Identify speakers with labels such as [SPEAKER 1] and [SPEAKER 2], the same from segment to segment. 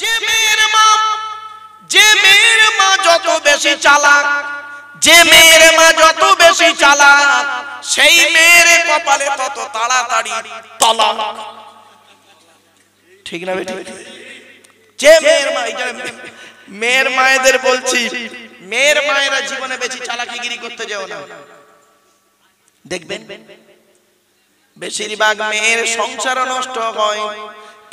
[SPEAKER 1] যে মেয়ের মা যত বেশি চালাক, যে মেয়ের মা যত বেশি চালাক, সেই মেয়ের কপালে তত তাড়াতাড়ি তালাক। ঠিক না বেটি? যে মেয়ের মা, মেয়ের মায়েদের বলছি, মেয়ের মায়েরা জীবনে বেশি চালাকিগিরি করতে যাও না। দেখবেন বেশিরভাগ মেয়ের সংসার নষ্ট হয়।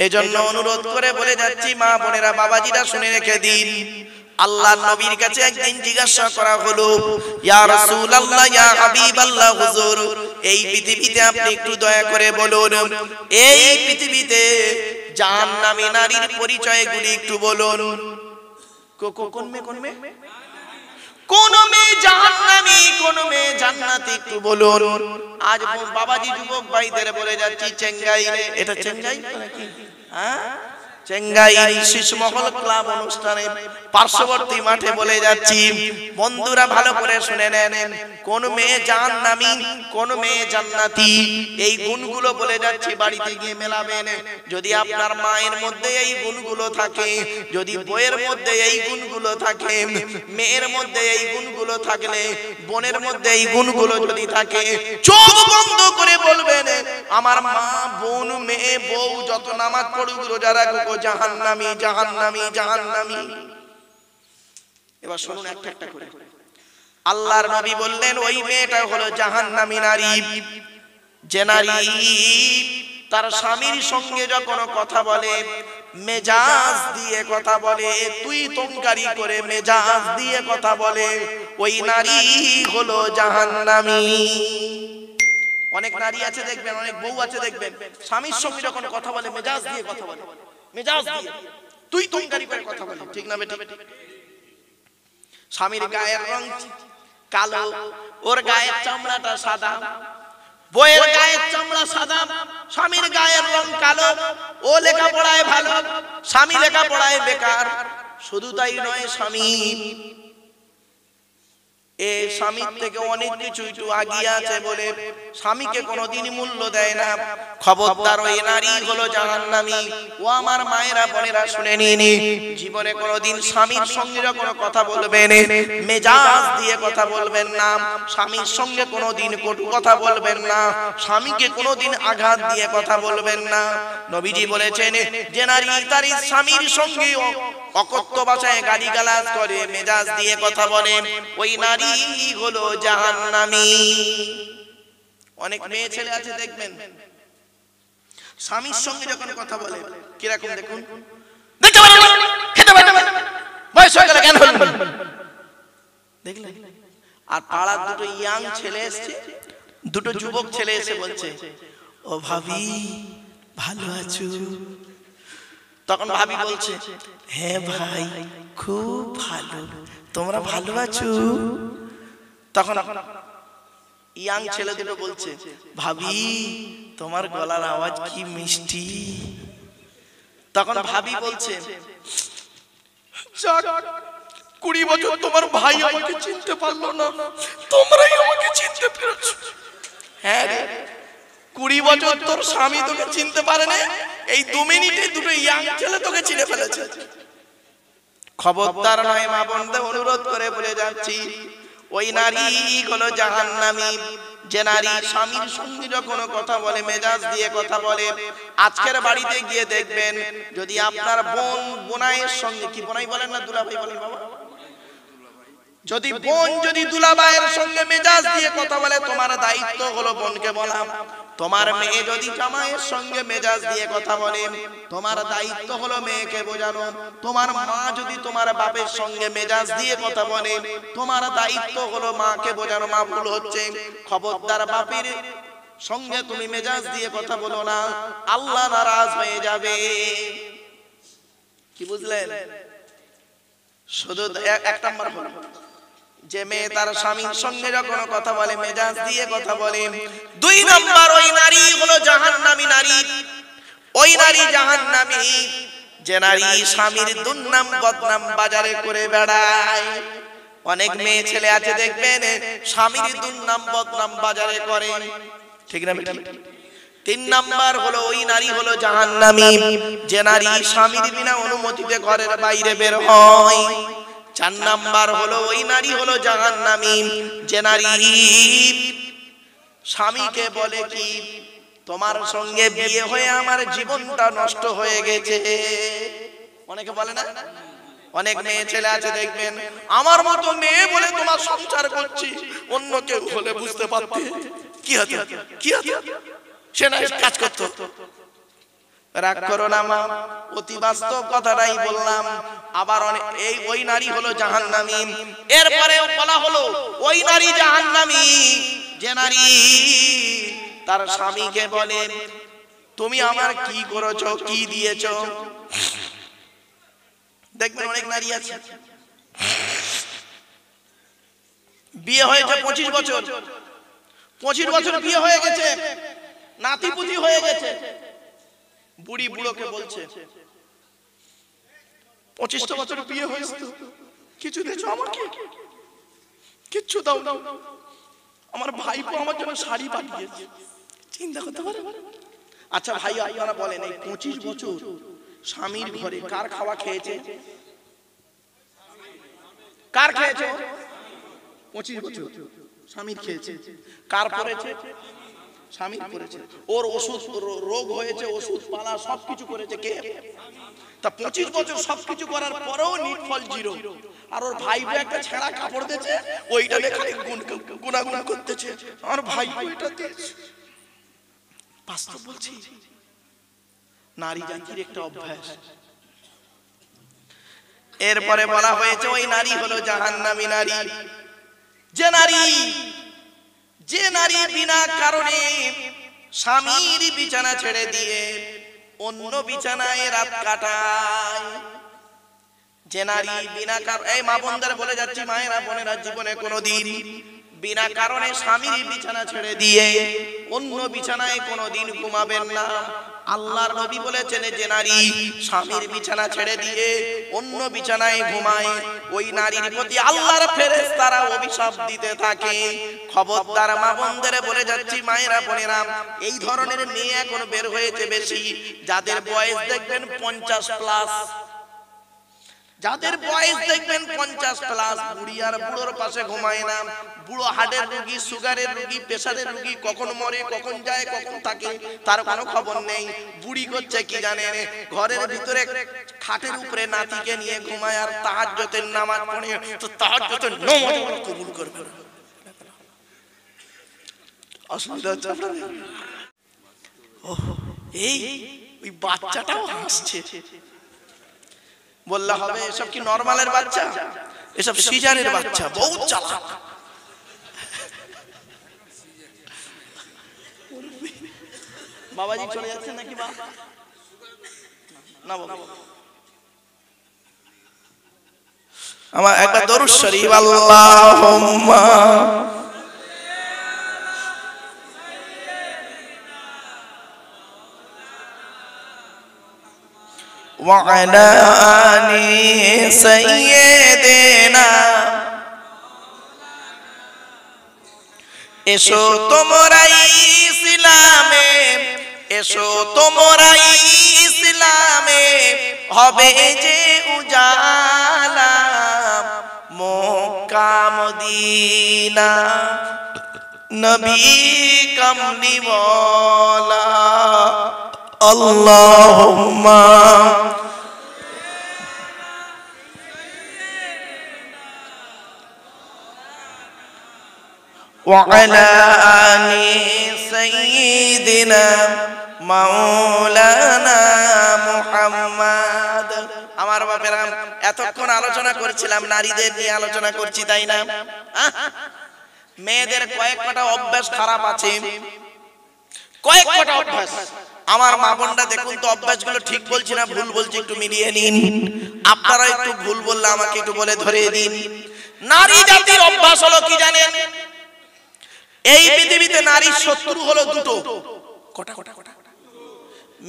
[SPEAKER 1] এজন্য অনুরোধ করে বলে যাচ্ছি, মা বোনেরা, বাবাজিরা শুনে রেখে দিন। আল্লাহর নবীর কাছে একদিন জিজ্ঞাসা করা হলো, ইয়া রাসূলুল্লাহ, ইয়া হাবিবাল্লাহ, হুজুর, এই পৃথিবীতে আপনি একটু দয়া করে বলুন, এই পৃথিবীতে জাহান্নামী নারীর পরিচয়গুলি একটু বলুন। কোন মেয়ে জাহান্নামী, কোন মেয়ে জান্নাতি, একটু বলুন। আজ বাবাজি যুবক ভাইদের বলে যাচ্ছি, চেঙ্গাই রে, এটা চেঙ্গাই নাকি? হ্যাঁ, চেঙ্গাই শিশুমহল ক্লাব অনুষ্ঠানে পার্শ্ববর্তী মাঠে বলে যাচ্ছি, বন্ধুরা ভালো করে শুনে নেন, কোন মেয়ে জাহান্নামী, কোন মেয়ে জান্নাতি, এই গুণগুলো বলে যাচ্ছি, বাড়িতে গিয়ে মেলাবেন। যদি আপনার মায়ের মধ্যে এই গুণগুলো থাকে, যদি বইয়ের মধ্যে এই গুণগুলো থাকে, মেয়ের মধ্যে এই গুণগুলো থাকলে, বোনের মধ্যে এই গুণগুলো যদি থাকে, চোখ বন্ধ করে বলবেন, আমার মা, বোন, মেয়ে, বউ যত নামাজ পড়ুক, রোজা রাখুক, জাহান্নামী, জাহান্নামী, জাহান্নামী। এবার শুনুন একটা একটা করে। আল্লাহর নবী বললেন, ওই মেয়েটা হলো জাহান্নামী নারী, যে নারী তার স্বামীর সঙ্গে যখন কথা বলে মেজাজ দিয়ে কথা বলে, তুই তঙ্কারি করে মেজাজ দিয়ে কথা বলে, ওই নারী হলো জাহান্নামী। অনেক নারী আছে দেখবেন, অনেক বউ আছে দেখবেন, স্বামীর সঙ্গে যখন কথা বলে মেজাজ দিয়ে কথা বলে, মেজাজ দিয়ে তুই তঙ্কারি করে কথা বলে। ঠিক না বেটি? স্বামীর গায়ের রং কালো, ওর গায়ের চামড়াটা সাদা, বউয়ের গায়ের চামড়া সাদা, স্বামীর গায়ের রং কালো, ও লেখাপড়ায় ভালো, স্বামী লেখাপড়ায় বেকার। শুধু তাই নয়, স্বামী স্বামীর থেকে অনেক কিছু একটু আগিয়ে আছে বলে স্বামীকে কোনোদিন মূল্য দেয় না। খবরদার, ওই নারী হলো জাহান্নামী। ও আমার মায়েরা, বোনেরা, শুনে নিন, জীবনে কোনোদিন স্বামীর সঙ্গে যখন কথা বলবেন মেজাজ দিয়ে কথা বলবেন না, স্বামীর সঙ্গে কোনোদিন কটু কথা বলবেন না, স্বামীকে কোনোদিন আঘাত দিয়ে কথা বলবেন না। নবীজি বলেছেন, যে নারী তার স্বামীর সঙ্গে অকথ্য ভাষায় গালিগালাজ করে, মেজাজ দিয়ে কথা বলে, ওই নারী হলো জাহান্নামী। অনেক মেয়ে ছেলে আছে দেখবেন, স্বামীর সঙ্গে যখন কথা বলে কিরকম, দেখুন, দেখতে পারে না, খেতে পারে না, বয়স হয়ে গেল, কেন দেখলেন? আর পাড়ার দুটো ইয়াং ছেলে এসছে, দুটো যুবক ছেলে এসে বলছে, ও ভাবি ভালো আছো? তখন ভাবি বলছে, হ্যাঁ ভাই, খুব ভালো, তোমরা ভালো আছো? তখন ইয়াং ছেলে দুটো বলছে, ভাবি তোমার গলার আওয়াজ কি মিষ্টি। তখন ভাবি বলছে, 20 বছর তোমার ভাই আমাকে চিনতে পারলো না, তোমরাই আমাকে চিনতে পেরেছো। হ্যাঁ রে, 20 বছর তোর স্বামী তোকে চিনতে পারে না, এই 2 মিনিটে দুটো ইয়াং ছেলে তোকে চিনে ফেলেছে। খবরদার নয়, মা বোনদের অনুরোধ করে বলে যাচ্ছি, ওই নারী হলো জাহান্নামী, যে নারী স্বামীর সঙ্গে যখন কথা বলে মেজাজ দিয়ে কথা বলে। আজকের বাড়িতে গিয়ে দেখবেন, যদি আপনার বোন বোনাইয়ের সঙ্গে, কি বোনাই বলেন না দুলাভাই বলেন বাবা, যদি বোন যদি দুলাভাইয়ের সঙ্গে মেজাজ দিয়ে কথা বলে, তোমার দায়িত্ব হলো বোনকে বলা। তোমার মেয়ে যদি জামাইয়ের সঙ্গে মেজাজ দিয়ে কথা বলে, তোমার দায়িত্ব হলো মেয়েকে বোঝানো। তোমার মা যদি তোমার বাপের সঙ্গে মেজাজ দিয়ে কথা বলে, তোমার দায়িত্ব হলো মাকে বোঝানো, মা ভুল হচ্ছে। খবরদার, বাপের সঙ্গে তুমি মেজাজ দিয়ে কথা বলো না, আল্লাহ নারাজ হয়ে যাবে। কি বুঝলেন? শুধু এক নাম্বার হলো, যে মেয়ে তার স্বামীর সঙ্গে যখন কথা বলে মেজাজ দিয়ে কথা বলে। 2 নাম্বার, ওই নারী হলো জাহান্নামী নারী। ওই নারী জাহান্নামী, যে নারী স্বামীর দুর্নাম বদনাম বাজারে করে বেড়ায়। অনেক মেয়ে ছেলে আছে দেখবেন, স্বামীর দুর্নাম বদনাম বাজারে করে। ঠিক না? তিন নাম্বার হলো ওই নারী হলো জাহান্নামী, যে নারী স্বামীর বিনা অনুমতিতে ঘরের বাইরে বের হয়। চার নাম্বার হলো ওই নারী হলো জাহান্নামী, যে নারী স্বামীকে বলে কি তোমার সঙ্গে বিয়ে হয়ে আমার জীবনটা নষ্ট হয়ে গেছে। অনেকে বলে না, অনেক মেয়ে ছেলে আছে দেখবেন আমার মতো মেয়ে বলে তোমার সংসার করছি, অন্য কেউ হলে বুঝতে পারতে কি হতো, কি হতো, সে না কাজ করতো। রাগ করো না মা, অতি বাস্তব কথাটাই বললাম। আবার এই ওই নারী হলো জাহান্নামী। এরপরেও বলা হলো ওই নারী জাহান্নামী, যে নারী তার স্বামীকে বলে তুমি আমার কি করেছো, কি দিয়েছো। দেখবেন অনেক নারী আছে বিয়ে হয়েছে 25 বছর, 25 বছর বিয়ে হয়ে গেছে, নাতিপুতি হয়ে গেছে, বুড়ি বুড়োকে বলছে 25 বছর বিয়ে হয়েছে কিছু দিয়েছো আমাকে, কিচ্ছু দাও না। আমার ভাইপো আমার জন্য শাড়ি পাঠিয়েছে, চিন্তা করতে পারে। আচ্ছা ভাই আপনারা বলেন এই 25 বছর স্বামীর ঘরে কার খাওয়া খেয়েছে, কার খেয়েছে? 25 বছর স্বামীর খেয়েছে। কার পড়েছে? স্বামীর পড়েছে। ওর ওষুধ রোগ হয়েছে, ওষুধ পালা সবকিছু করেছে কে? তা 25 বছর সবকিছু করার পরেও নিটফল জিরো। আর ওর ভাই একটা ছেঁড়া কাপড় দিয়েছে, ওইটা নিয়ে খালি গুনাগুন করতেছে, আমার ভাই ওইটা দিয়েছে। বাস্তব বলছি, নারী জাতির একটা অভ্যাস। এরপরে বলা হয়েছে ওই নারী হলো জাহান্নামী নারী, যে নারী বিনা কারণে স্বামীর বিছানা ছেড়ে দিয়ে অন্য বিছানায় রাত কাটায়। যে নারী বিনা কারণে, এই মা বোনদের বলে যাচ্ছি, মায়েরা বোনেরা জীবনে কোনোদিন বিনা কারণে স্বামীর বিছানা ছেড়ে দিয়ে অন্য বিছানায় কোনোদিন ঘুমাবেন না। আল্লাহর নবী বলেছেন যে নারী স্বামীর বিছানা ছেড়ে দিয়ে অন্য বিছানায় ঘুমায় ওই নারীর প্রতি আল্লাহর ফেরেশতারা অভিশাপ দিতে থাকে। খবরদার মা বোনদের বলে যাচ্ছি, মায়েরা বোনেরা, এই ধরনের মেয়ে এখন বের হয়েছে বেশি, যাদের বয়স দেখবেন 50 প্লাস, যাদের বয়স দেখবেন 50 প্লাস, বুড়ি আর বুড়োর পাশে ঘুমায় না। বুড়ো হার্টের রোগী, সুগারের রোগী, প্রেসারের রোগী, কখন মরে কখন যায় কখন থাকে তার কোনো খবর নেই। বুড়ি করছে কি জানেন, ঘরের ভিতরে খাটের উপরে নাতিকে নিয়ে ঘুমায় আর তাহাজ্জুদের নামাজ পড়ে, তো তাহাজ্জুদের নামাজ কবুল করবে। অসুবিধা হচ্ছে আপনাদের? এই ওই বাচ্চাটাও হাসছে। বললে হবে এসব কি নরমালের বাচ্চা, এসব সিজারের বাচ্চা, বহুত চালাক। বাবাজি চলে যাচ্ছে নাকি? না বাবা, আমার একবার দরুদ শরীফ আল্লাহুম্মা وعلى آل سيدنا। এসো তোমরা ইসলামে, এসো তোমরা ইসলামে, হবে যে উজালা মক্কা মদিনা, নবী কামলি ওয়ালা। আল্লাহুম্মা وعلى آل سيدنا مولانا মুহাম্মদ। আমার বাপেরা, এতক্ষণ আলোচনা করছিলাম নারীদের নিয়ে আলোচনা করছি, তাই না? মেয়েদের কয়েকটা অভ্যাস খারাপ আছে, কয়েকটা অভ্যাস। আমার মা বোনরা দেখুন তো, অভ্যাসগুলো ঠিক বলছি না ভুল বলছি একটু মিলিয়ে নিন। আপনারা একটু ভুল বললে আমাকে একটু বলে ধরিয়ে দিন। নারী জাতির অভ্যাস হলো কি জানেন? এই পৃথিবীতে নারীর শত্রু হলো দুটো। কটা?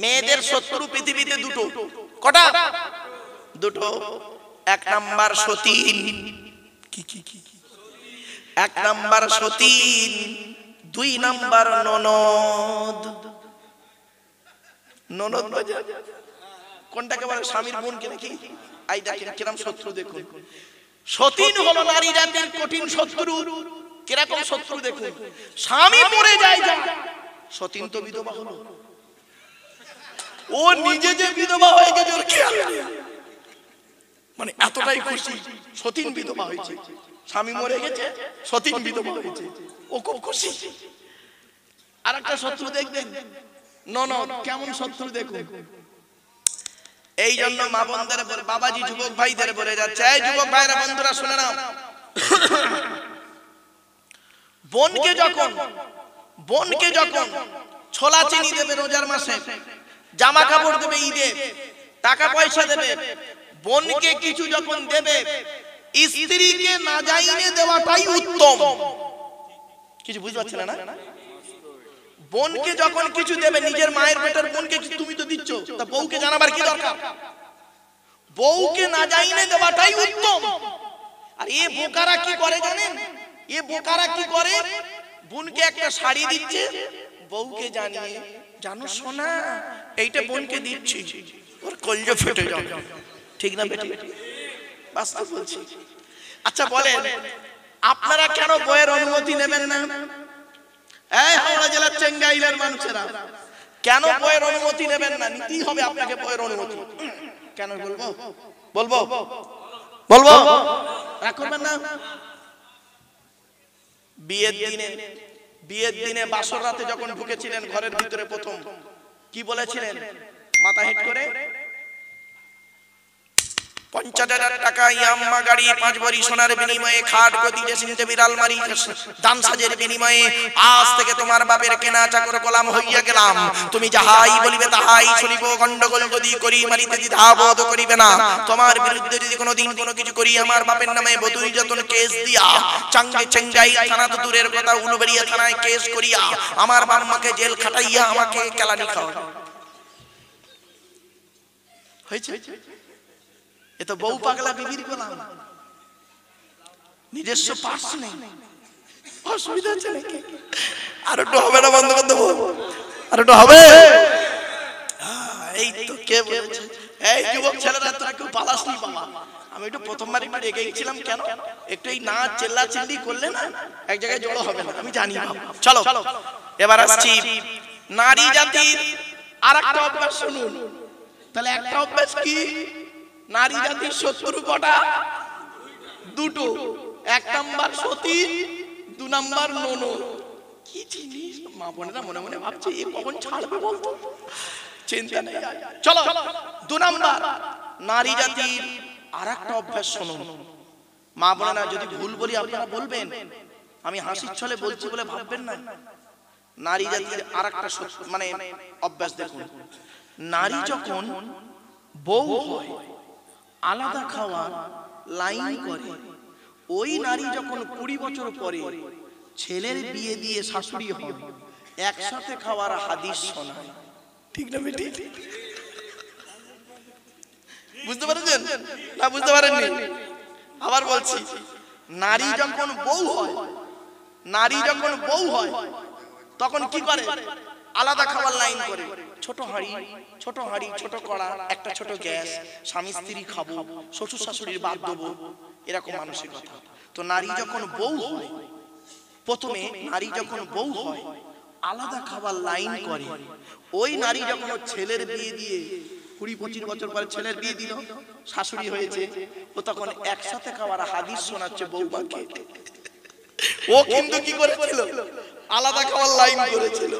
[SPEAKER 1] মেয়েদের শত্রু পৃথিবীতে দুটো। কটা? দুটো। এক নাম্বার সতীন, এক নাম্বার সতীন, দুই নাম্বার ননদ। ননদ বাজার কোনটাকে বলে? স্বামীর বোনকে নাকি? এই দেখেন কিরকম শত্রু, দেখুন সতীন হলো নারী জাতির কঠিন শত্রু। কিরকম শত্রু দেখুন, স্বামী মরে যায় যা, সতীন তো বিধবা হলো, ও নিজে যে বিধবা হয়ে গেছে ওর খেয়াল নেই। মানে এতটাই খুশি সতীন বিধবা হয়েছে, স্বামী মরে গেছে, সতীন বিধবা হয়েছে, ও খুব খুশি। আর একটা শত্রু দেখবেন ননদ, কেমন শত্রু দেখুন। এই জন্য মা বোনদের বলে, বাবাজি যুবক ভাইদের বলে যাচ্ছে, এই যুবক ভাইরা বন্ধুরা শুনে নাও, বোনকে যখন ছোলা চিনি দেবে রোজার মাসে, জামা কাপড় দেবে ঈদে, টাকা পয়সা দেবে, বোনকে কিছু যখন দেবে, স্ত্রীকে না যাইনে দেওয়াটাই উত্তম। কিছু বুঝতে পারছেন না? বোনকে যখন কিছু দেবে, নিজের মায়ের পেটের বোনকে তুমি তো দিচ্ছ, তা বউকে জানাবার কি দরকার? বউকে না যাইনে দেওয়াটাই উত্তম। আর এ বোকারা কি করে জানেন? এ বোকারা কি করে, বোনকে একটা শাড়ি দিচ্ছে, বউকে জানিয়ে, জানো সোনা এইটা বোনকে দিচ্ছি, ওর কলজা ফেটে যাবে। ঠিক না বেটি? বাস্তব বলছি। আচ্ছা বলেন, আপনারা কেন বইয়ের অনুমতি নেবেন না? এই হাওড়া জেলার চেঙ্গাইলের মানুষেরা কেন বইয়ের অনুমতি নেবেন না? নিতেই হবে আপনাকে বইয়ের অনুমতি। কেন বলবো রাখবেন না? বিয়ের দিনে বাসর রাতে যখন ঢুকেছিলেন ঘরের ভিতরে, প্রথম কি বলেছিলেন? মাথা হেট করে 50,000 টাকা ইয়াম্মা গাড়ি, 5 ভরি সোনার বিনিময়ে খাট, গদি, ড্রেসিং টেবিল, আলমারি, দান সাজের বিনিময়ে আজ থেকে তোমার বাপের কেনা চাকর গোলাম হইয়া গেলাম। তুমি যাহাই বলিবে তাহাই শুনিব। গন্ডগোল যদি করি মারিতে দ্বিধাবোধ করিবে না। তোমার বিরুদ্ধে যদি কোনোদিন কোনো কিছু করি, আমার বাপের নামে বধূ নির্যাতন কেস দিয়া, চেঙ্গাই থানা তো দূরের কথা, উলুবেড়িয়া থানায় কেস করিয়া আমার বাম্মাকে জেল খাটাইয়া আমাকে কেলানি খাওয়া হয়েছে। এ তো বউ পাগলা বিবির গোলাম, নিজস্ব পার্স নেই। অসুবিধা আছে নাকি? আর একটু হবে না? বন্ধ করে দেবো? আর একটু হবে? এই তো কে বলেছে? এই যুবক ছেলেরা, তোরা কেউ পালাস নি বাবা। আমি একটু প্রথমবার একটু রেগে গেছিলাম। কেন? একটু এই না চেল্লা চিল্লি করলে না এক জায়গায় জড়ো হবে না, আমি জানি। চলো এবার আসছি নারী জাতির আর একটা অভ্যাস শুনুন। তাহলে একটা অভ্যাস কি? নারী জাতির শত্রু কটা? দুটো। 1 নাম্বার সতী, 2 নাম্বার ননদ। কি জিনিস মা বোনেরা মনে মনে ভাবছে, এ কখন ছাড়বে বলতো? চিন্তা নেই, চলো 2 নাম্বার নারী জাতির আর একটা অভ্যাস শুনুন। মা বোনেরা যদি ভুল বলি আপনারা বলবেন, আমি হাসির ছলে বলছি বলে ভাববেন না। নারী জাতির আর একটা মানে অভ্যাস দেখুন, নারী যখন বউ হয় আলাদা খাওয়ার লাইন করে, ওই নারী যখন 20 বছর পরে ছেলের বিয়ে দিয়ে শাশুড়ি হয়, একসাথে খাওয়ার হাদিস শোনায়। ঠিক না বেটি? বুঝতে পারছেন না? বুঝতে পারেননি? আবার বলছি, নারী যখন বউ হয় তখন কি করে? আলাদা খাবার লাইন করে। ছোট হাঁড়ি, ছোট কড়া, একটা ছোট গ্যাস, স্বামী স্ত্রী খাবো, শ্বশুর শাশুড়ির বাদ দেবো, এরকম মানসিকতা। তো নারী যখন বউ হয়, প্রথমে নারী যখন বউ হয় আলাদা খাবার লাইন করে। ওই নারী যখন ছেলের বিয়ে দিয়ে 20-25 বছর পরে ছেলের বিয়ে দিল, শাশুড়ি হয়েছে, ও তখন একসাথে খাওয়ার হাদিস শোনাচ্ছে বউমাকে। ও কিন্তু কি করেছিল? আলাদা খাওয়ার লাইন করেছিল।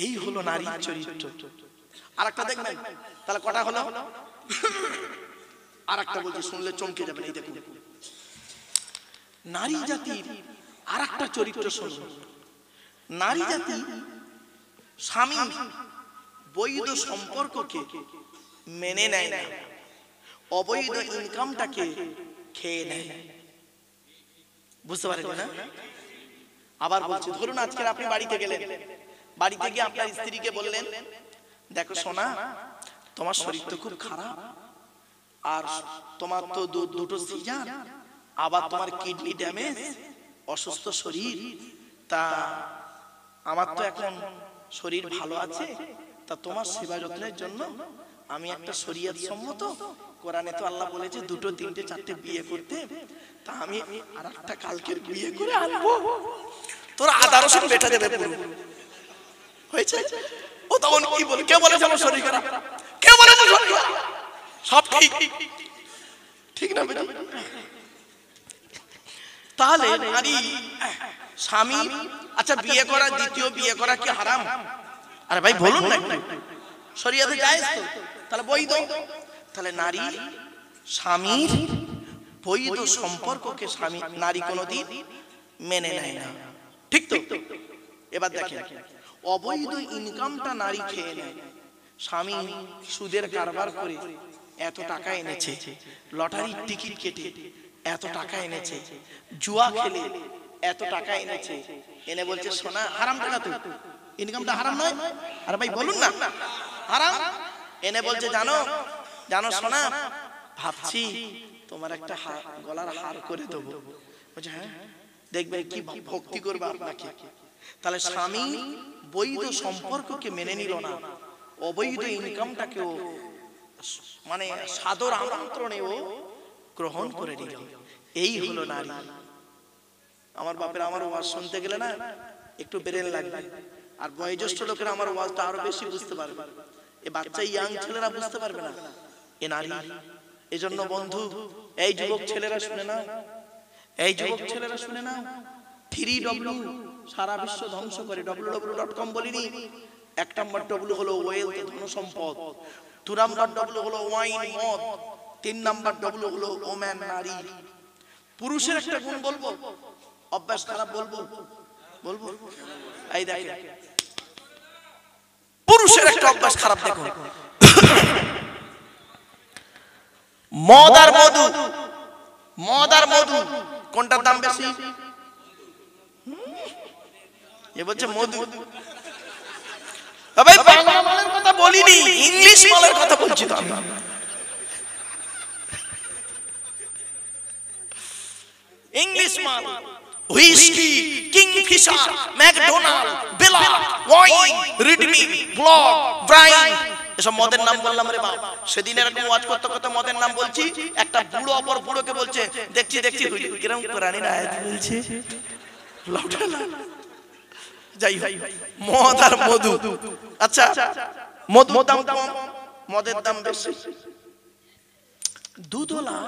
[SPEAKER 1] এই হলো নারীর চরিত্র। আরেকটা দেখবেন, তাহলে কটা হলো? আরেকটা বলছি, শুনলে চমকে যাবেন। এই দেখুন, নারী জাতির আরেকটা চরিত্র শুনুন। নারী জাতি স্বামী বৈধ সম্পর্ককে মেনে নেয় না, অবৈধ ইনকামটাকে খেয়ে নেয়। বুঝতে পারেন না? আবার বলছি, ধরুন আজকে আপনি বাড়িতে গেলেন, বাড়িতে গিয়ে আপনার স্ত্রীকে বললেন, দেখো সোনা, তোমার শরীর তো খুব খারাপ, আর তোমার তো দুটো সিজার, আবার তোমার কিডনি ড্যামেজ, অসুস্থ শরীর, তা আমার তো এখন শরীর ভালো আছে, তা তোমার সেবা যত্নের জন্য আমি একটা শরীয়ত সম্মত, কোরআনে তো আল্লাহ বলেছে দুটো তিনটে চারটে বিয়ে করতে, তা আমি আরেকটা কালকের বিয়ে করে আনবো, তোর আদা রসুন বেটা দেবে পুরো হয়েছে। ও তখন কি বলে, কে বলেছে আমার শরীর খারাপ, কে বলেছে শরীর খারাপ, সব ঠিক ঠিক না বেটা? তাহলে নারী স্বামী, আচ্ছা বিয়ে করা, দ্বিতীয় বিয়ে করা কি হারাম? আরে ভাই বলুন না, একটু শরীয়তে জায়েজ তো, তাহলে বৈধ। তাহলে নারী স্বামীর বৈধ সম্পর্ককে স্বামী নারী কোনোদিন মেনে নেয় না, ঠিক তো? এবার দেখেন, অবৈধ ইনকামটা নারী খেয়ে নেয়। স্বামী সুদের কারবার করে এত টাকা এনেছে, লটারির টিকিট কেটে এত টাকা এনেছে, জুয়া খেলে এত টাকা এনেছে, এনে বলছে সোনা, হারাম টাকা তো, ইনকামটা হারাম নয়? আরে ভাই বলুন না, হারাম। এনে বলছে জানো জানো সোনা, ভাবছি তোমার একটা গলার হার করে দেবো। বলছে হ্যাঁ, দেখবেন কি ভক্তি করবে আপনাকে। তাহলে স্বামী বৈধ সম্পর্ককে মেনে নিল না, অবৈধ ইনকামটাকেও মানে সাদর আমন্ত্রণেও গ্রহণ করে নিল। এই হলো নারী। আমার বাপের আমার ওয়াজ শুনতে গেলে না একটু বেরেন লাগবে, আর বয়োজ্যেষ্ঠ লোকেরা আমার ওয়াজটা আরো বেশি বুঝতে পারবে, এ বাচ্চা ইয়াং ছেলেরা বুঝতে পারবে না, এ নারী। এজন্য বন্ধু, এই যুবক ছেলেরা শুনে নাও, এই যুবক ছেলেরা শুনে নাও, 3W সারা বিশ্ব ধ্বংস করে। www.com বলিনি, 1 নম্বর W হলো ওয়েলথ, ধন সম্পদ, 2 নম্বর W হলো ওয়াইন, মদ, 3 নম্বর W হলো ওম্যান, নারী। পুরুষের একটা গুণ বলবো, অভ্যাস খারাপ বলবো, বলবো এই দেখেন পুরুষের একটা অভ্যাস খারাপ, দেখো মদ আর মধু, মদ আর মধু কোনটার দাম বেশি? এ বলছে মধু। ভাই বাংলা মালের কথা বলিনি, ইংলিশ মালের কথা বলছি তো আমি। ইংলিশ মাল, হুইস্কি, কিংফিশার, ম্যাকডোনাল্ড, বেলা, ওয়াইন, রিডমি, ব্লক, ব্রাইন, এসব মদের নাম বললাম রে বাপ। সেদিন এরকম ওয়াজ করতে করতে মদের নাম বলছি, একটা বুড়ো অপর বুড়োকে বলছে দেখছি দেখছি কিরকম কোরআনের আয়াত বলছে, যাই হোক মদ আর মধু। আচ্ছা মধুর দাম কম, মদের দাম বেশি। দুধওয়ালা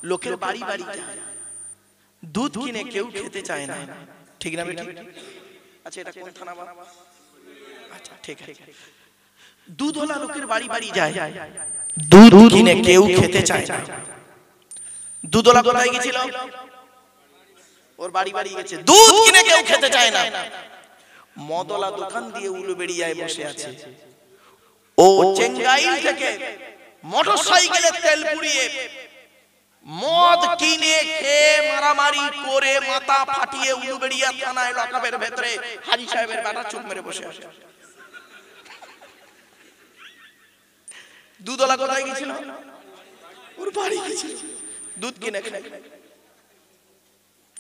[SPEAKER 1] লোকের বাড়ি বাড়ি যায়, দুধ কিনে কেউ খেতে চায় না, ঠিক না বেটি? আচ্ছা এটা কোন থানা বাবা? আচ্ছা ঠিক আছে, দুধওয়ালা লোকের বাড়ি বাড়ি যায়, দুধ কিনে কেউ খেতে চায় না। দুধওয়ালা কোথায় গেছিল? ওর বাড়ি বাড়ি গেছে, দুধ কিনে কেউ খেতে চায় না। মদওয়ালা দোকান দিয়ে উলুবেড়িয়ায় বসে আছে, ও চেঙ্গাইল থেকে মোটরসাইকেলে তেল পুড়িয়ে মদ কিনে খেয়ে মারামারি করে মাথা ফাটিয়ে উলুবেড়িয়া থানায় লকআপের ভেতরে হাজী সাহেবের বেটা চুপ মেরে বসে আছে। দুধওয়ালা কোথায় গেছিল? ওর বাড়ি গেছিল, দুধ কিনে খেয়ে।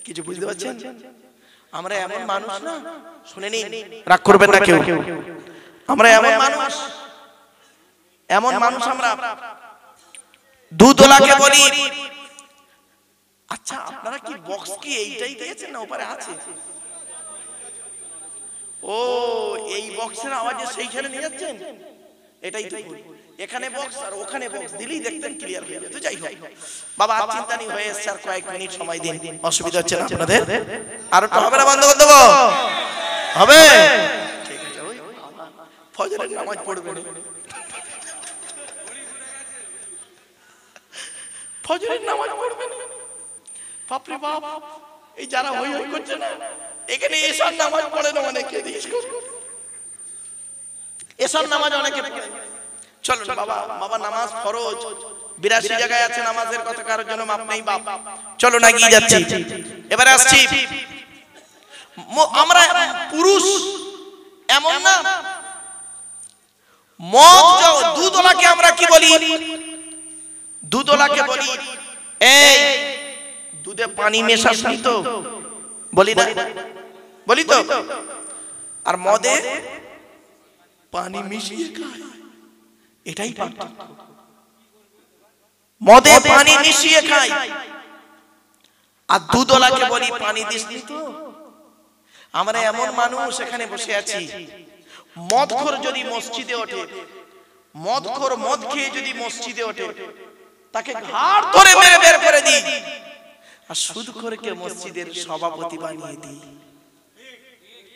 [SPEAKER 1] কিছু বুঝতে পারছেন? আমরা এমন মানুষ না, শুনে নিন, রাগ করবেন না কেউ, আমরা এমন মানুষ আমরা দুধওয়ালাকে বলি আচ্ছা আপনারা কি বক্স কি এইটাই দিয়েছেন না ওপারে আছে? ও এই বক্সের আওয়াজে সেইখানে নিয়ে যাচ্ছেন, এটাই তো ভুল। এখানে বক্স আর ওখানে বক্স দিলেই দেখতেন ক্লিয়ার হয়ে যেত। যাই হোক বাবা, আর চিন্তা নেই, হয়ে এসছে, আর কয়েক মিনিট সময় দিন, অসুবিধা হচ্ছে না আপনাদের? আর একটু হবে না? বন্ধ করে দেবো? হবে? ঠিক আছে, ওই ফজরের নামাজ পড়বেন, ফজরের নামাজ পড়বেন। বাপরে বাপ, এই যারা হই হই করছে না, এখানে এশার নামাজ পড়ে না অনেকে, এশার নামাজ অনেকে পড়ে। চলো বাবা, বাবা নামাজ ফরজ, 82 জায়গায় আছে নামাজের কথা, কারোর জন্য মাপ নেই বাপ। চলো না গিয়ে যাচ্ছি, এবারে আসছি। আমরা পুরুষ এমন না, মদ যাও দুধওয়ালাকে আমরা কি বলি? দুধওয়ালাকে বলি এই দুধে পানি মেশাসনি তো, বলি না? বলি তো। আর মদে পানি মিশিয়ে খায়, এটাই পার্থক্য। মদে পানি মিশিয়ে খায়, আর দুধওয়ালাকে বলি পানি দিসনি তো। আমরা এমন মানুষ এখানে বসে আছি, মদখোর যদি মসজিদে ওঠে, মদখোর মদ খেয়ে যদি মসজিদে ওঠে, তাকে ঘাড় ধরে মেরে বের করে দিই, আর সুদখোরকে মসজিদের সভাপতি বানিয়ে দিই।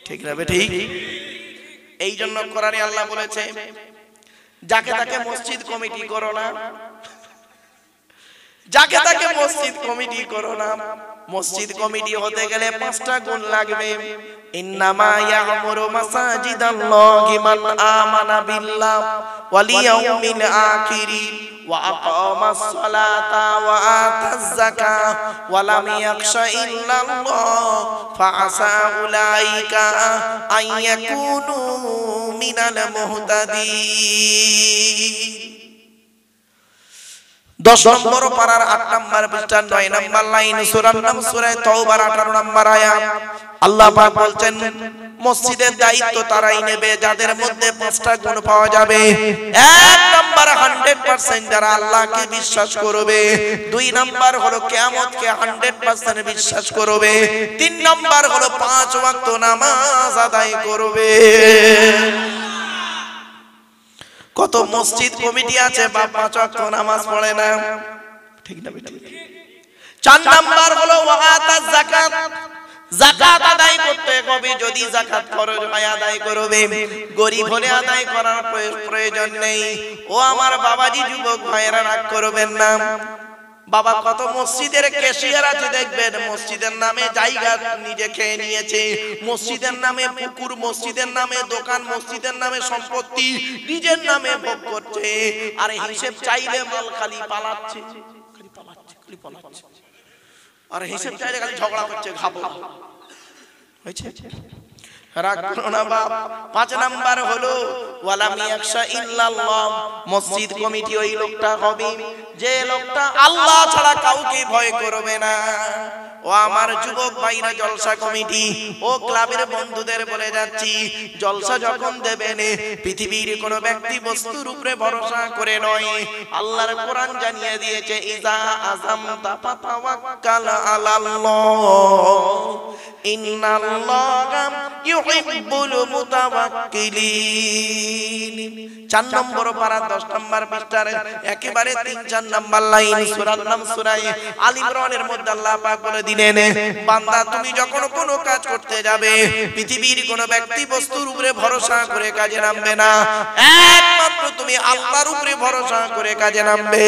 [SPEAKER 1] ঠিক না বেঠিক? এই জন্য কোরআনে আল্লাহ বলেছে, যাকে তাকে মসজিদ কমিটি করো না, যাকে তাকে মসজিদ কমিটি করো না। মসজিদ কমিটি হতে গেলে 5টা গুণ লাগবে। ইন্নামা ইয়ামুরু মাসাজিদাল্লাহি মান আমানা বিল্লাহ ওয়াল ইয়াউমিল আখির ওয়া আকামাস সালাতা ওয়া আতাজ যাকাহ ওয়া লাম ইয়াখশা ইল্লাল্লাহ ফাআসা উলাইকা আন ইয়াকুনু মিনাল মুহতাদিন। 10 নম্বর পারার 8 নম্বর পৃষ্ঠা 9 নম্বর লাইন, সূরার নাম সূরা তাওবার 18 নম্বর আয়াত। আল্লাহ পাক বলছেন, মসজিদের দায়িত্ব তারাই নেবে যাদের মধ্যে 5টা গুণ পাওয়া যাবে। 1 নম্বর 100% যারা আল্লাহকে বিশ্বাস করবে, 2 নম্বর হলো কিয়ামতকে 100% বিশ্বাস করবে, 3 নম্বর হলো 5 ওয়াক্ত নামাজ আদায় করবে। কত মসজিদ কমিটি আছে বা 5 ওয়াক্ত নামাজ পড়ে না, ঠিক না বেটা? 4 নাম্বার হলো ওয়াতাজ যাকাত, যাকাত আদায় করতে হবে। যদি যাকাত খরচ হয় আদায় করবে, গরিব হলে আদায় করার প্রয়োজন নেই। ও আমার বাবাজি যুবক ভাইরা, রাগ করবেন না। বাবা, কত মসজিদের ক্যাশিয়ার আছে দেখবেন, মসজিদের নামে জায়গা নিজে খেয়ে নিয়েছে, মসজিদের নামে পুকুর, মসজিদের নামে দোকান, মসজিদের নামে সম্পত্তি নিজের নামে ভোগ করছে, আর হিসেব চাইলে মাল খালি পালাচ্ছে, খালি পালাচ্ছে, খালি পালাচ্ছে, আর হিসেব চাইলে খালি ঝগড়া করছে, খাবো হয়েছে। রাগ করো না বাপ। 5 নাম্বার হলো ওয়ালাম ইয়াখশা ইল্লাল্লাহ, মসজিদ কমিটি ওই লোকটা হবে যে লোকটা আল্লাহ ছাড়া কাউকে ভয় করবে না। ও আমার যুবক ভাইরা, জলসা কমিটি ও ক্লাবের বন্ধুদের বলে যাচ্ছি, জলসা যখন দেবেন পৃথিবীর কোন ব্যক্তি বস্তুর উপরে ভরসা করে নয়। আল্লাহর কোরআন জানিয়ে দিয়েছে, ইজা আযামতা ফাতাওয়াক্কাল আলাল্লাহ ইন্নাল্লাহা ইউহিব্বুল মুতাওয়াক্কিলিন। 4 নম্বর পারা 10 নম্বর পৃষ্ঠার একেবারে 3-4 নম্বর লাইন, সূরার নাম সূরা আলে ইমরানের মধ্যে আল্লাহ পাক বলে দিলেন, বান্দা তুমি যখন কোনো কাজ করতে যাবে, পৃথিবীর কোনো ব্যক্তি বস্তুর উপরে ভরসা করে কাজে নামবে না, একমাত্র তুমি আল্লাহর উপরে ভরসা করে কাজে নামবে।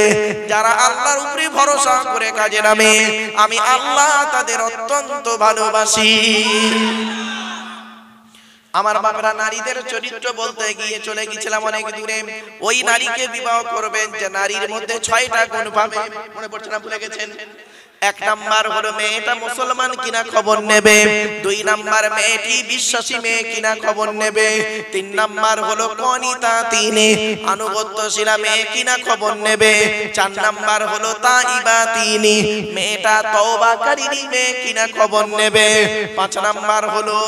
[SPEAKER 1] যারা আল্লাহর উপরে ভরসা করে কাজে নামে, আমি আল্লাহ তাদের অত্যন্ত ভালোবাসি। আমার বাবারা, নারীদের চরিত্র বলতে গিয়ে চলে গিয়েছিলাম অনেক দূরে। ওই নারীকে বিবাহ করবেন যে নারীর মধ্যে 6টা গুণ পাবে। মনে পড়ছে না, ভুলে গেছেন? 1 নাম্বার হলো মেয়েটা মুসলমান কিনা খবর নেবে, 2 নাম্বার মেয়েটি বিশ্বাসী মেয়ে কিনা খবর নেবে, 3 নাম্বার হলো কনিতা তিনে আনুগত্যশীলা মেয়ে কিনা খবর নেবে, 4 নাম্বার হলো তাইবা তিনি মেয়েটা তওবাকারী মেয়ে কিনা খবর নেবে, 5 নাম্বার হলো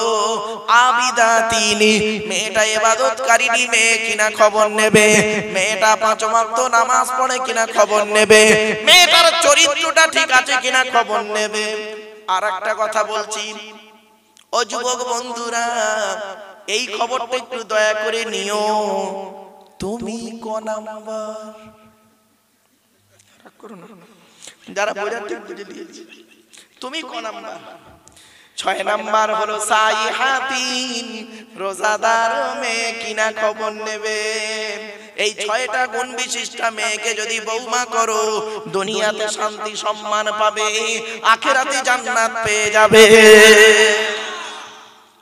[SPEAKER 1] আবিদা তিনি মেয়েটা ইবাদতকারী মেয়ে কিনা খবর নেবে, মেয়েটা 5 ওয়াক্ত নামাজ পড়ে কিনা খবর নেবে, মেয়েটার চরিত্রটা ঠিক আছে কিনা খবর নেবে। আর একটা কথা বলছি, ও যুবক বন্ধুরা, এই খবরটা একটু দয়া করে নিও, তুমি ক নাম্বার? যারা বোঝাতে বুঝে দিয়েছি, তুমি ক নাম্বার? 6 নাম্বার হলো সাইহাতিন রোজাদার মেয়ে কিনা খবর নেবে। এই 6টা গুণ বিশিষ্ট মেয়েকে যদি বৌমা করো, দুনিয়াতে শান্তি সম্মান পাবে, আখিরাতে জান্নাত পেয়ে যাবে।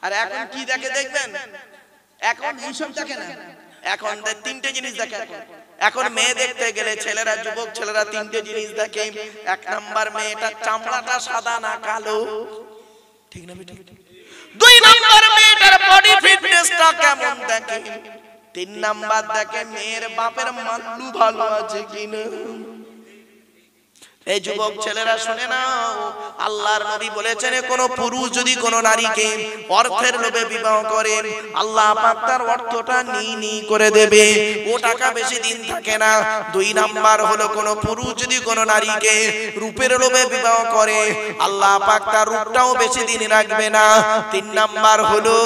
[SPEAKER 1] আর এখন কি দেখে দেখবেন, এখন এইসব দেখে না, এখন 3টে জিনিস দেখে। এখন মেয়ে দেখতে গেলে ছেলেরা, যুবক ছেলেরা 3টে জিনিস দেখে। 1 নাম্বার, মেয়েটার চামড়াটা সাদা না কালো, ঠিক না বেটা? 2 নাম্বার, মেয়েটার বডি ফিটনেসটা কেমন দেখে। 3 নাম্বার দেখে মেয়ের বাপের মাল্লু ভালো আছে কিনা। এই যুবক ছেলেরা শুনে নাও, আল্লাহর নবী বলেছেন কোন পুরুষ যদি কোন নারীকে অর্থের লোভে বিবাহ করে, আল্লাহ পাক তার অর্থটা নি করে দেবে, ও টাকা বেশি দিন থাকে না। 2 নাম্বার হলো কোন পুরুষ যদি কোন নারীকে রূপের লোভে বিবাহ করে, আল্লাহ পাক তার রূপটাও বেশি দিন রাখবে না। 3 নাম্বার হলো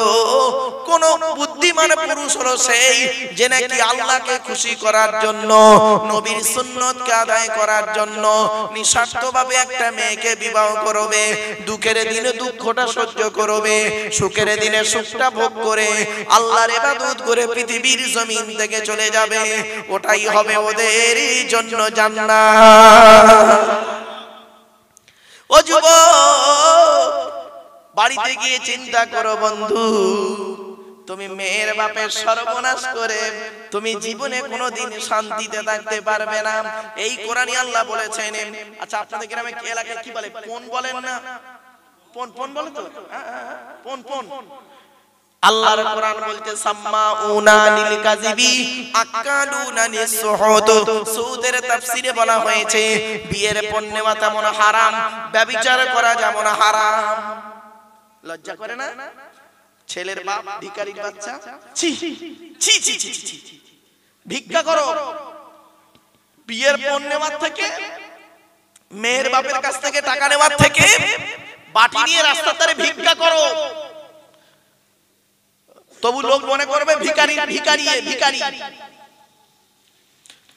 [SPEAKER 1] কোন বুদ্ধিমান পুরুষ হলো সেই যে নাকি আল্লাহকে খুশি করার জন্য, নবীর সুন্নতকে আদায় করার জন্য নিঃস্বার্থভাবে একটা মেয়েকে বিবাহ করবে, দুঃখের দিনে দুঃখটা সহ্য করবে, সুখের দিনে সুখটা ভোগ করে আল্লাহর ইবাদত করে পৃথিবীর জমিন থেকে চলে যাবে, ওটাই হবে ওদের জন্য জান্নাত। ও যুবক, বাড়িতে গিয়ে চিন্তা করো বন্ধু, তুমি মেয়ের বাপের সর্বনাশ করে তুমি জীবনে কোনোদিন শান্তিতে থাকতে পারবে না। এই কোরআনে আল্লাহ বলেছেন। আচ্ছা, আপনাদের গ্রামে কি এলাকায় কি বলে? পন বলেন না? পন পন বলে তো? পন পন। আল্লাহর কোরআন বলতে সাম্মাউনা লিল কাযিবি আকালুনা লিসহুদ। সুদের তাফসীরে বলা হয়েছে বিয়ের পণ নেওয়া তেমন হারাম, ব্যভিচার করা যেমন হারাম। লজ্জা করে না? ছেলের বাপ ভিখারির বাচ্চা, ছি ছি ছি ছি ছি, ভিক্ষা করো। বিয়ের পণ নেওয়ার থেকে, মেয়ের বাপের কাছ থেকে টাকা নেওয়ার থেকে বাটি নিয়ে রাস্তার ধারে ভিক্ষা করো, তবু লোক মনে করবে ভিখারি ভিখারি ভিখারি।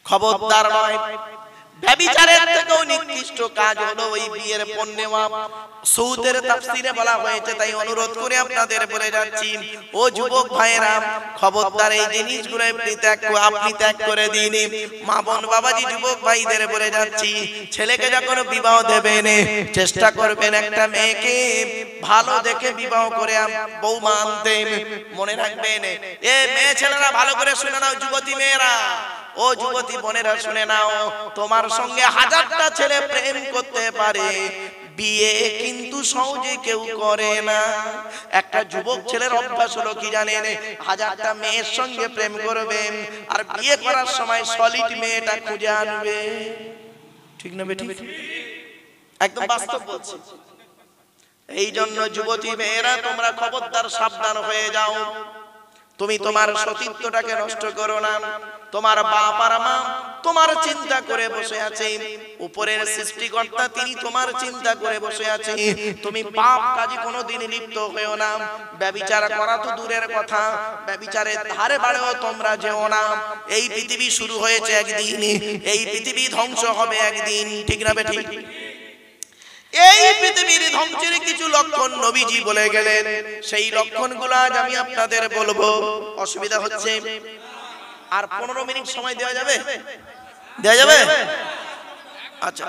[SPEAKER 1] খবরদার নয়। ব্যভিচারের থেকেও নিকৃষ্ট কাজ হলো ওই বিয়ের পণ নেওয়া। সুদের তাফসীরে বলা হয়েছে, তাই অনুরোধ করে আপনাদের বলে যাচ্ছি, ও যুবক ভাইয়েরা, খবরদার এই জিনিসগুলো আপনি ত্যাগ করে দিন। মা বোন বাবাজি যুবক ভাইদের বলে যাচ্ছি, ছেলেকে যখন বিবাহ দেবেন চেষ্টা করবেন একটা মেয়েকে ভালো দেখে বিবাহ করে বৌমা আনতে। মনে রাখবেন, এ মেয়ে ছেলেরা ভালো করে শুনে নাও, যুবতী মেয়েরা, ও যুবতী বোনেরা শুনে নাও, তোমার সঙ্গে 1000টা ছেলে প্রেম করতে পারে, বিয়ে কিন্তু সহজে কেউ করে না। একটা যুবক ছেলের অভ্যাস হলো কি জানেন? 1000টা মেয়ের সঙ্গে প্রেম করবে, আর বিয়ে করার সময় সলিড মেয়েটা খুঁজে আনবে। ঠিক না বেঠিক? একদম বাস্তব বলছি। এই জন্য যুবতী মেয়েরা তোমরা খবরদার সাবধান হয়ে যাও। তুমি তোমার সতীত্বটাকে নষ্ট করো না। তোমার বাপ আর মা তোমার চিন্তা করে বসে আছে, উপরের সৃষ্টিকর্তা তিনি তোমার চিন্তা করে বসে আছে। তুমি পাপ কাজে কোনোদিন লিপ্ত হয়েও না। ব্যভিচার করা তো দূরের কথা, ব্যভিচারের ধারে বাড়েও তোমরা যেও না। এই পৃথিবী শুরু হয়েছে একদিন, এই পৃথিবী ধ্বংস হবে একদিন। ঠিক না বেঠিক? এই পৃথিবীর ধ্বংসের কিছু লক্ষণ নবীজি বলে গেলেন, সেই লক্ষণগুলো আজ আমি আপনাদের বলবো। অসুবিধা হচ্ছে? আর 15 মিনিট সময় দেওয়া যাবে? দেওয়া যাবে? আচ্ছা,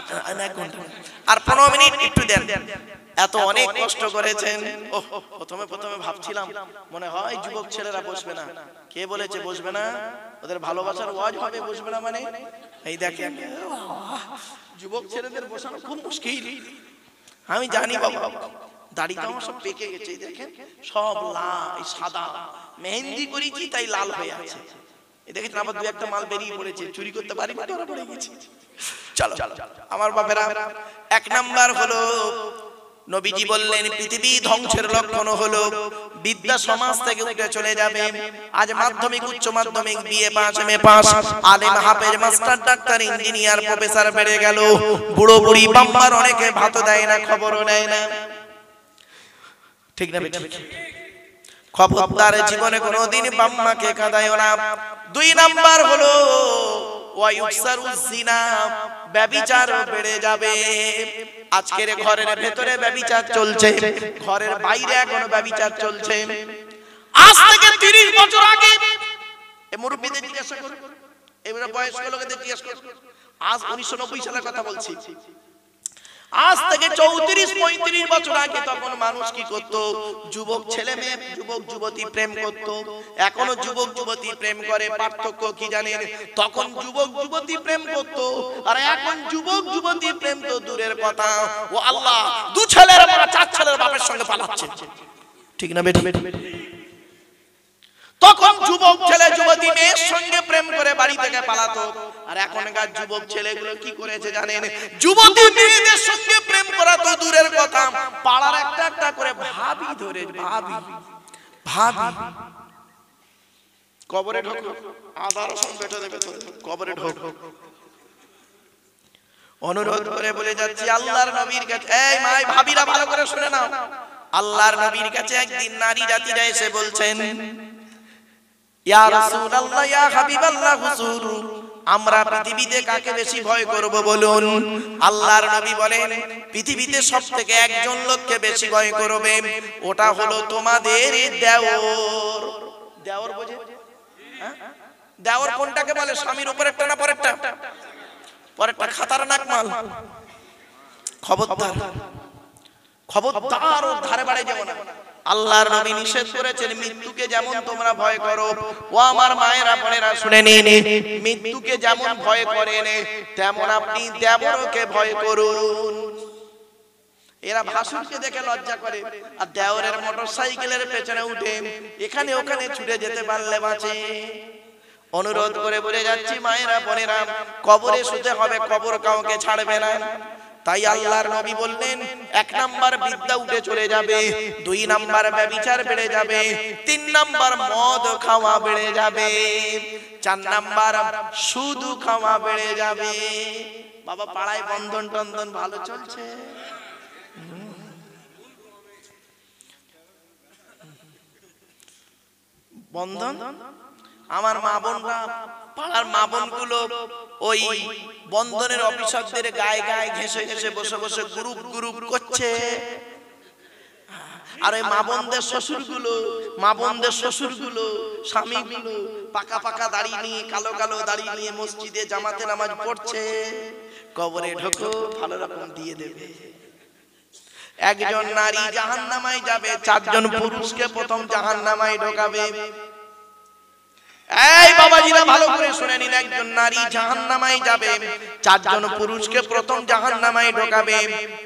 [SPEAKER 1] আর 15 মিনিট একটু দেন। এত অনেক কষ্ট করেছেন। প্রথমে ভাবছিলাম মনে হয় যুবক ছেলেরা বসবে না। কে বলেছে বসবে না? ওদের ভালোবাসার ওয়াজ হবে, বসবে না মানে? এই দেখেন, যুবক ছেলেদের বসানো খুব মুশকিল। আমি জানি বাবা, দাড়িটা আমার সব পেকে গেছে, দেখেন সব লাল সাদা, মেহেন্দি করেছি তাই লাল হয়ে আছে। এই দেখেন আবার 2-1টা মাল বেরিয়ে পড়েছে, চুরি করতে পারি না, ধরা পড়ে গেছে। চলো আমার বাপেরা, 1 নাম্বার হলো নবীজি বললেন পৃথিবী ধ্বংসের লক্ষণ হলো বিদ্যা সমাজ থেকে উঠে চলে যাবে। আজ মাধ্যমিক, উচ্চ মাধ্যমিক, বিএ পাস, এমএ পাস, আলেম, হাফেজ, মাস্টার, ডাক্তার, ইঞ্জিনিয়ার, প্রফেসর বেড়ে গেল। বুড়ো বুড়ি বাম্মার অনেকে ভাত দেয় না, খবরও নেয় না। ঠিক না বেঠিক? খবরদার জীবনে কোনোদিন বাম্মাকে কাঁদায়ও না। 2 নাম্বার হলো ব্যভিচার বেড়ে যাবে। আজকের ঘরের ভেতরে ব্যভিচার চলছে, ঘরের বাইরে এখনো ব্যভিচার চলছে। আজ থেকে 30 বছর আগে, এই মুরব্বিদের জিজ্ঞাসা করুন, এবারে বয়স্ক লোকদের জিজ্ঞাসা করুন, আজ 1990 সালের কথা বলছি, আজ থেকে 34-35 বছর আগে তখন মানুষ কি করত? যুবক ছেলে মেয়ে, যুবক যুবতী প্রেম করত। এখনো যুবক যুবতী প্রেম করে। পার্থক্য কি জানেন? তখন যুবক যুবতী প্রেম করত, আর এখন যুবক যুবতী প্রেম তো দূরের কথা, ও আল্লাহ 2 ছেলের মা 4 ছেলের বাপের সঙ্গে পালাচ্ছে। ঠিক না বেঠিক? তখন যুবক ছেলে যুবতী মেয়ের সঙ্গে প্রেম করে বাড়ি থেকে পালাতো। আর এখনকার যুবক ছেলেগুলো কি করেছে জানেন? যুবতী মেয়েদের সঙ্গে প্রেম করা তো দূরের কথা, পাড়ার একটা একটা করে ভাবি ধরে, ভাবি ভাবি কবরে ঢোক, আদা রসুন বেটে দেবে তো, কবরে ঢোক। অনুরোধ করে বলে যাচ্ছি আল্লাহর নবীর কাছে, এই মাই ভাবিরা ভালো করে শুনে নাও, আল্লাহর নবীর কাছে একদিন নারী জাতিরা এসে বলছেন, ইয়া রাসূলুল্লাহ, ইয়া হাবিবাল্লাহ হুজুর, আমরা পৃথিবীতে কাকে বেশি ভয় করব বলুন? আল্লাহর নবী বলেন, পৃথিবীতে সবথেকে একজন লোককে বেশি ভয় করবে, ওটা হলো তোমাদের দেওর। দেওর বোঝে? দেওর কোনটাকে বলে? স্বামীর উপরেরটা না পরেরটা? পরেরটা খাতারনাক মাল। খবরদার, খবরদার ওর ধারে বাড়ে যেও না। আল্লাহর নবী নিষেধ করেছেন, মৃত্যুকে যেমন তোমরা ভয় করো, ও আমার মায়েরা বোনেরা শুনে নিন, মৃত্যুকে যেমন ভয় করেন তেমন আপনি দেবরকে ভয় করুন। এরা ভাসুরকে দেখে লজ্জা করে, আর দেওরের মোটরসাইকেলের পেছনে উঠে এখানে ওখানে ছুটে যেতে পারলে বাঁচে। অনুরোধ করে বলে যাচ্ছি মায়েরা বোনেরা, কবরে শুতে হবে, কবর কাউকে ছাড়বে না। তাই আল্লাহর নবী বললেন, 1 নাম্বার বিদ্যা উঠে চলে যাবে, 2 নাম্বার ব্যভিচার বেড়ে যাবে, 3 নাম্বার মদ খাওয়া বেড়ে যাবে, 4 নাম্বার সুদ খাওয়া বেড়ে যাবে। বাবা পাড়ায় বন্ধন টন্ধন ভালো চলছে? বন্ধন আমার মা বোনরা, পাড়ার মা বোনগুলো ওই বন্ধনের অফিসারদের গায়ে গায়ে ঘেঁষে ঘেঁষে বসে বসে গ্রুপ গ্রুপ করছে। আর ওই মা বোনদের শ্বশুরগুলো, মা বোনদের শ্বশুরগুলো, স্বামীগুলো পাকা পাকা দাড়ি নিয়ে, কালো কালো দাড়ি নিয়ে মসজিদে জামাতে নামাজ পড়ছে। কবরে ঢোকো, ভালো রকম দিয়ে দেবে। একজন নারী জাহান্নামায় যাবে, 4 জন পুরুষকে প্রথম জাহান্নামায় ঢোকাবে। এই বাবাজিরা ভালো করে শুনে নিন, একজন নারী জাহান্নামায় যাবে, 4 জন পুরুষকে প্রথম জাহান্নামায় ঢোকাবে,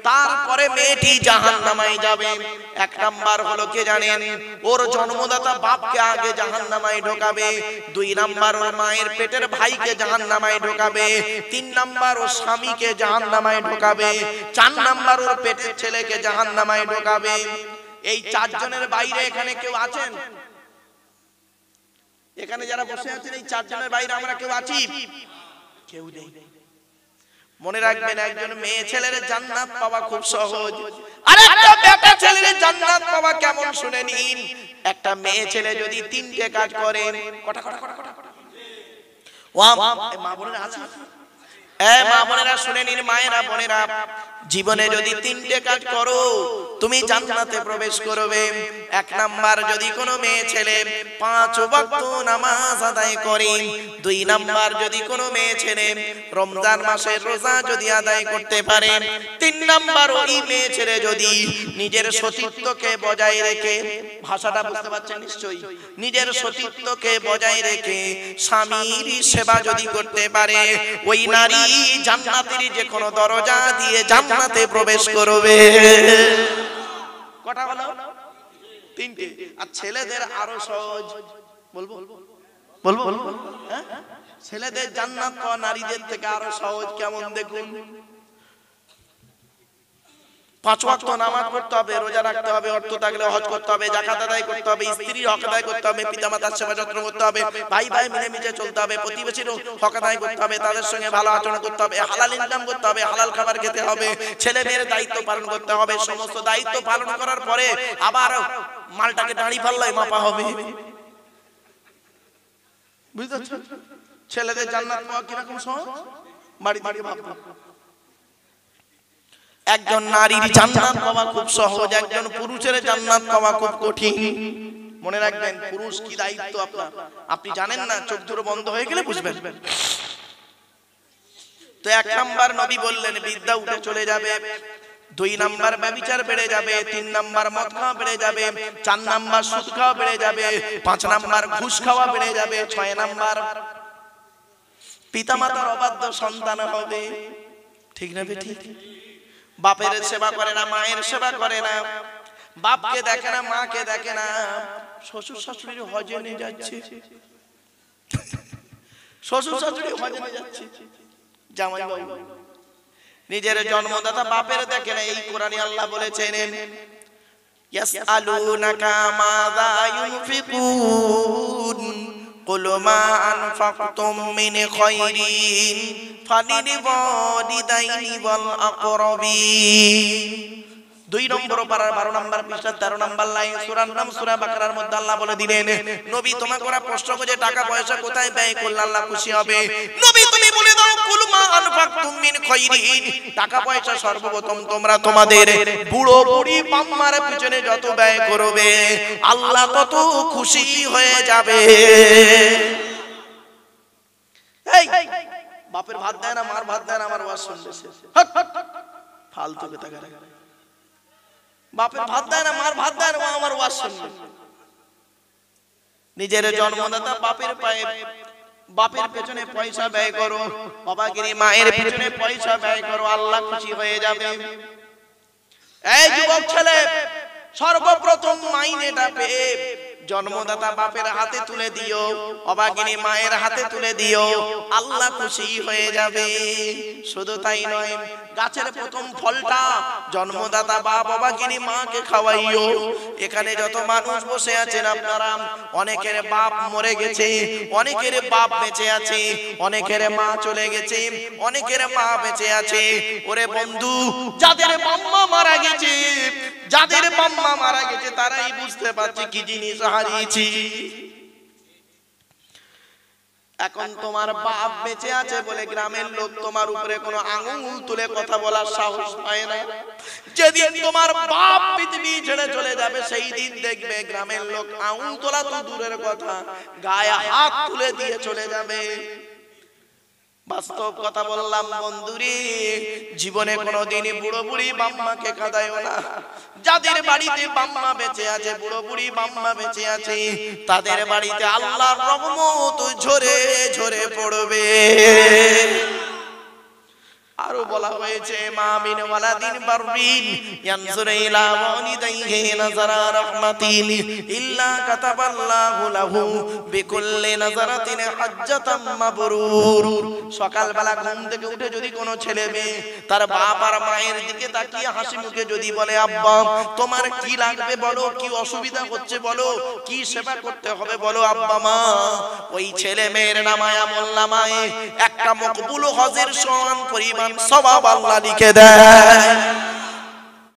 [SPEAKER 1] তারপরে মেয়েটি জাহান্নামায় যাবে। 1 নাম্বার হলো কে জানেন? ওর জন্মদাতা বাপকে আগে জাহান্নামায় ঢোকাবে, 2 নাম্বার ওর মায়ের পেটের ভাইকে জাহান্নামায় ঢোকাবে, 3 নাম্বার ওর স্বামীকে জাহান্নামায় ঢোকাবে, 4 নাম্বার ওর পেটের ছেলেকে জাহান্নামায় ঢোকাবে। এই 4 জনের বাইরে এখানে কেউ আছেন? এখানে যারা বসে আছেন এই 4 জনের বাইরে আমরা কেউ আছি? কেউ নেই। মনে রাখবেন, একজন মেয়ে ছেলের জান্নাত পাওয়া খুব সহজ, আর একটা বেটা ছেলের জান্নাত পাওয়া কেমন শুনে নিন। একটা মেয়ে ছেলে যদি 3টে কাজ করে, কটা কটা কটা কটা, ওয়া মা বোনেরা আছে? মা বোনেরা শুনে নিন, মায়েরা বোনেরা, জীবনে যদি 3টে কাজ করো তুমি জান্নাতে প্রবেশ করবে। 1 নাম্বার, যদি কোনো মেয়ে ছেলে 5 ওয়াক্ত নামাজ আদায় করে। 2 নাম্বার, যদি কোনো মেয়ে ছেলে রমজান মাসের রোজা যদি আদায় করতে পারে। 3 নাম্বার, ওই মেয়ে ছেলে যদি নিজের সতীত্বকে বজায় রেখে, ভাষাটা বুঝতে পারছেন নিশ্চয়ই, নিজের সতীত্বকে বজায় রেখে স্বামীর সেবা যদি করতে পারে, ওই নারী জান্নাতের যে কোনো দরজা দিয়ে জান্নাতে প্রবেশ করবে। কটা হলো? 3টে। আর ছেলেদের আরো সহজ, বলবো বলবো বলবো, ছেলেদের জান্নাত পাওয়া নারীদের থেকে আরো সহজ। কেমন দেখুন, 5 ওয়াক্ত নামাজ পড়তে হবে, রোজা রাখতে হবে, অর্থ থাকলে হজ করতে হবে, যাকাত আদায় করতে হবে, স্ত্রীর হক আদায় করতে হবে, পিতামাতার সেবা যত্ন করতে হবে, ভাই ভাই মিলেমিশে চলতে হবে, প্রতিবেশীর হক আদায় করতে হবে, তাদের সঙ্গে ভালো আচরণ করতে হবে, হালাল ইনকাম করতে হবে, হালাল খাবার খেতে হবে, ছেলে মেয়ের দায়িত্ব পালন করতে হবে। সমস্ত দায়িত্ব পালন করার পরে আবার মালটাকে দাঁড়ি পাল্লায় মাপা হবে। বুঝতে পারছেন? ছেলেদের জান্নাত পাওয়া কিরকম সহজ, বাড়ি বাড়ি ভাববো। একজন নারীর জান্নাত পাওয়া খুব সহজ, একজন পুরুষের জান্নাত পাওয়া খুব কঠিন। মনে রাখবেন, পুরুষ কি দায়িত্ব আপনার আপনি জানেন না, চোখ দুটো বন্ধ হয়ে গেলে বুঝবেন। তো 1 নাম্বার নবী বললেন বিদ্যা উঠে চলে যাবে, 2 নাম্বার ব্যভিচার বেড়ে যাবে, 3 নাম্বার মদ খাওয়া বেড়ে যাবে, 4 নাম্বার সুদ খাওয়া বেড়ে যাবে, 5 নাম্বার ঘুষ খাওয়া বেড়ে যাবে, 6 নাম্বার পিতামাতার অবাধ্য সন্তান হবে। ঠিক না ঠিক? বাপের সেবা করে না, মায়ের সেবা করে না, বাপকে দেখে না, মাকে দেখে না, শ্বশুর শাশুড়ি হজে নিয়ে যাচ্ছে, শ্বশুর শাশুড়ি হজে নিয়ে যাচ্ছে, জামাই বাবু নিজের জন্মদাতা বাপের দেখে না। এই কোরআনে আল্লাহ বলেছেন ইয়াসআলুনাকা মাযা ইউনফিকুন কুল মা আনফাকতুম মিন খায়রিন ফালিল ওয়ালিদাইনি ওয়াল আকরাবিন। 2 নম্বর পারার 12 নম্বর পৃষ্ঠা 13 নম্বর লাইন সূরার নাম সূরা বাকারার মধ্যে আল্লাহ বলে দিলেন, নবী তোমাকে ওরা প্রশ্ন করে টাকা পয়সা কোথায় ব্যয় করলে আল্লাহ খুশি হবে, নবী তুমি বলে দাও কুল মা আনফাকতুম মিন খায়রিন, টাকা পয়সা সর্বপ্রথম তোমরা তোমাদের বুড়ো বুড়ি বাম্মার পিছনে যত ব্যয় করবে আল্লাহ তত খুশি হয়ে যাবে। এই বাপের ভাত দেয় না, মার ভাত দেয় না, আমার ওয়াজ শুনছে ফালতু কথা করে। বাপের ভাত দেয় না, মার ভাত দেয় না, আমার ওয়াজ শুনবে। নিজের জন্মদাতা বাপের পায়ে বাপের পেছনে পয়সা ব্যয় করো, বাবাগিরি মায়ের পেছনে পয়সা ব্যয় করো, আল্লাহ খুশি হয়ে যাবে। এই যুবক ছেলে, সর্বপ্রথম মাইনেটা পেয়ে জন্মদাতা বাপের হাতে তুলে দিও, অবাগিনী মায়ের হাতে তুলে দিও, আল্লাহ খুশি হয়ে যাবে। শুধু তাই নয়, গাছের প্রথম ফলটা জন্মদাতা বাপ অবাগিনী মাকে খাওয়াইও। এখানে যত মানুষ বসে আছেন আপনারা, অনেকের বাপ মরে গেছে, অনেকের বাপ বেঁচে আছে, অনেকের মা চলে গেছে, অনেকের মা বেঁচে আছে। ওরে বন্ধু, যাদের বাম্মা মারা গেছে, যাদের বাম্মা মারা গেছে তারাই বুঝতে পারছে কি জিনিস হারিয়েছি। এখন তোমার বাপ বেঁচে আছে বলে গ্রামের লোক তোমার উপরে কোনো আঙুল তুলে কথা বলার সাহস পায় না। যেদিন তোমার বাপ পৃথিবী ছেড়ে চলে যাবে সেই দিন দেখবে গ্রামের লোক আঙুল তোলা তো দূরের কথা, গায়ে হাত তুলে দিয়ে চলে যাবে। বাস্তব কথা বললাম বন্ধুরে, জীবনে কোনোদিনই বুড়ো বুড়ি বাম্মাকে কাঁদায়ও না। যাদের বাড়িতে বাম্মা বেঁচে আছে, বুড়ো বুড়ি বাম্মা বেঁচে আছে, তাদের বাড়িতে আল্লাহর রহমত ঝরে ঝরে পড়বে। আরো বলা হয়েছে মা মিন ওয়ালাদিন বাররিন ইয়ানজুরু ইলা ওয়ালিদাইহি নাযারা রাহমাতিন ইল্লা কাতাবাল্লাহু লাহু বিকুল্লি নাযারাতিন হাজ্জাতাম মাবরুর। সকালবেলা ঘুম থেকে উঠে যদি কোনো ছেলে মেয়ে তার বাপ আর মায়ের দিকে তাকিয়ে হাসি মুখে যদি বলে, আব্বা তোমার কি লাগবে বলো, কি অসুবিধা হচ্ছে বলো, কি সেবা করতে হবে বলো আব্বা মা, ওই ছেলে মেয়ের নামায় আমল নামায় একটা মকবুল হজের সমান পরিমাণ সওয়াব আল্লাহ লিখে দেয়।